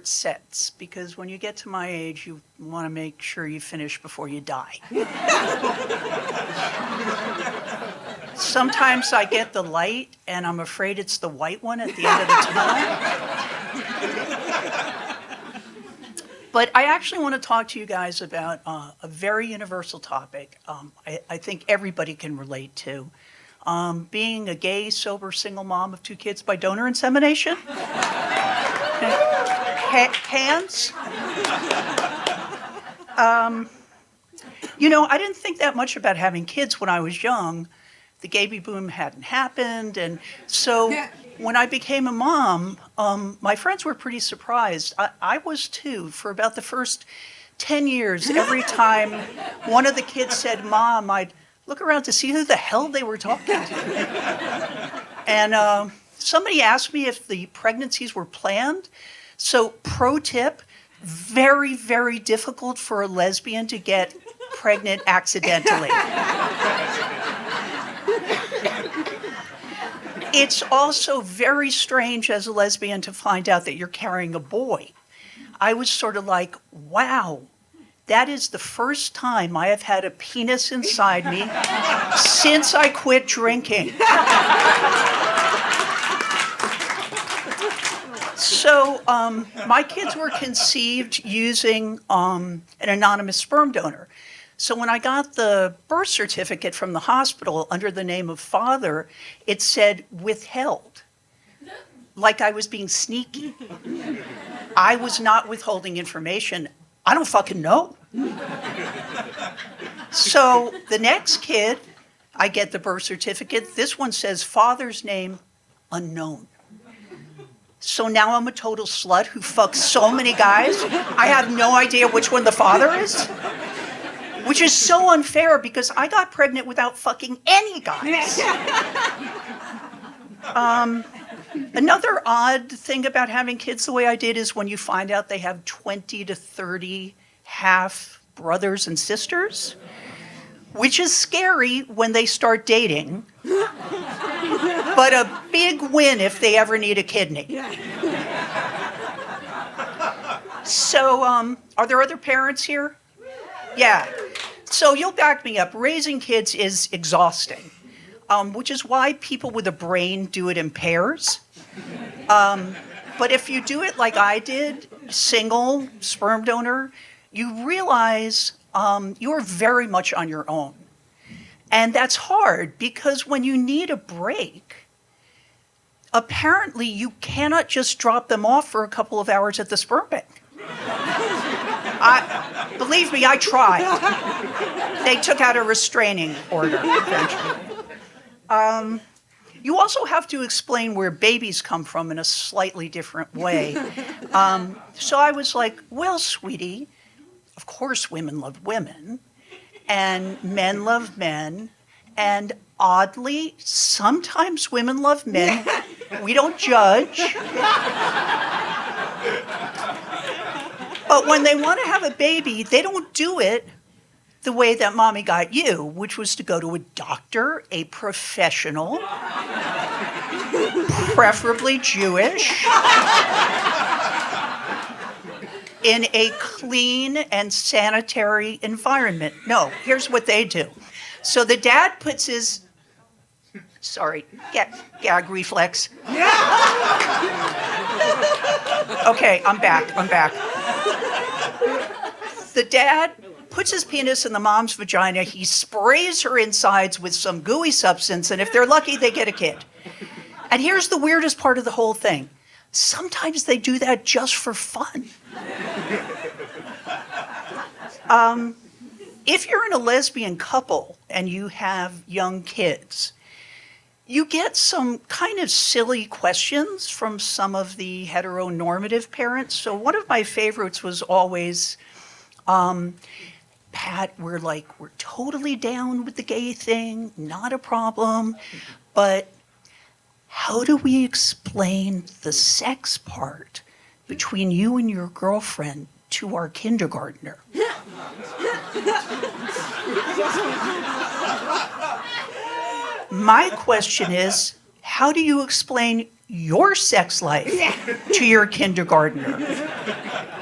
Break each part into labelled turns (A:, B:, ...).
A: sets, because when you get to my age, you want to make sure you finish before you die. Sometimes I get the light, and I'm afraid it's the white one at the end of the tunnel. But I actually want to talk to you guys about a very universal topic I think everybody can relate to. Being a gay, sober, single mom of 2 kids by donor insemination. Hands? I didn't think that much about having kids when I was young. The baby boom hadn't happened, and so when I became a mom, my friends were pretty surprised. I was too. For about the first 10 years, every time one of the kids said, "Mom," I'd look around to see who the hell they were talking to. And somebody asked me if the pregnancies were planned. So, pro tip, very, very difficult for a lesbian to get pregnant accidentally. It's also very strange as a lesbian to find out that you're carrying a boy. I was sort of like, wow, that is the first time I have had a penis inside me since I quit drinking. So my kids were conceived using an anonymous sperm donor. So when I got the birth certificate from the hospital under the name of father, it said withheld, like I was being sneaky. I was not withholding information. I don't fucking know. So the next kid, I get the birth certificate. This one says father's name unknown. So now I'm a total slut who fucks so many guys. I have no idea which one the father is. Which is so unfair because I got pregnant without fucking any guys. Another odd thing about having kids the way I did is when you find out they have 20 to 30 half brothers and sisters, which is scary when they start dating, but a big win if they ever need a kidney. So, are there other parents here? Yeah. So you'll back me up. Raising kids is exhausting, which is why people with a brain do it in pairs. But if you do it like I did, single, sperm donor, you realize you're very much on your own. And that's hard because when you need a break, apparently you cannot just drop them off for a couple of hours at the sperm bank. Believe me, I tried. They took out a restraining order eventually. You also have to explain where babies come from in a slightly different way. So I was like, well, sweetie, of course women love women, and men love men, and oddly, sometimes women love men. We don't judge. But when they want to have a baby, they don't do it the way that mommy got you, which was to go to a doctor, a professional, preferably Jewish, in a clean and sanitary environment. No, here's what they do. So the dad puts his, gag reflex. Okay, I'm back. The dad puts his penis in the mom's vagina, he sprays her insides with some gooey substance, and if they're lucky, they get a kid. And here's the weirdest part of the whole thing. Sometimes they do that just for fun. If you're in a lesbian couple and you have young kids, you get some kind of silly questions from some of the heteronormative parents. So one of my favorites was always, Pat, we're totally down with the gay thing, not a problem, but how do we explain the sex part between you and your girlfriend to our kindergartner? My question is, how do you explain your sex life to your kindergartner?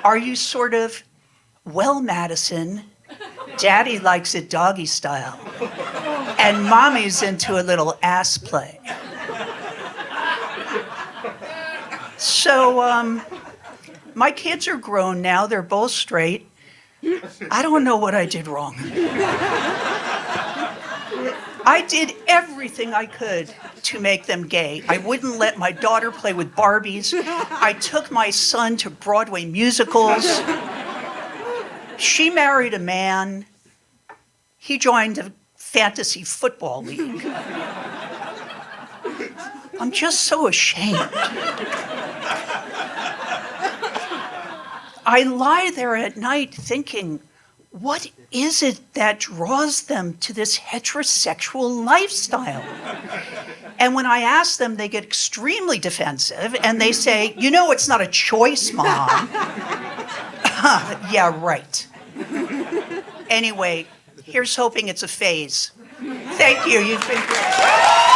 A: Are you sort of, well, Madison, Daddy likes it doggy style, and Mommy's into a little ass play? So, my kids are grown now. They're both straight. I don't know what I did wrong. I did everything I could to make them gay. I wouldn't let my daughter play with Barbies. I took my son to Broadway musicals. She married a man. He joined a fantasy football league. I'm just so ashamed. I lie there at night thinking, what is it that draws them to this heterosexual lifestyle? And when I ask them, they get extremely defensive and they say, you know, it's not a choice, Mom. Yeah, right. Anyway, here's hoping it's a phase. Thank you. You've been great.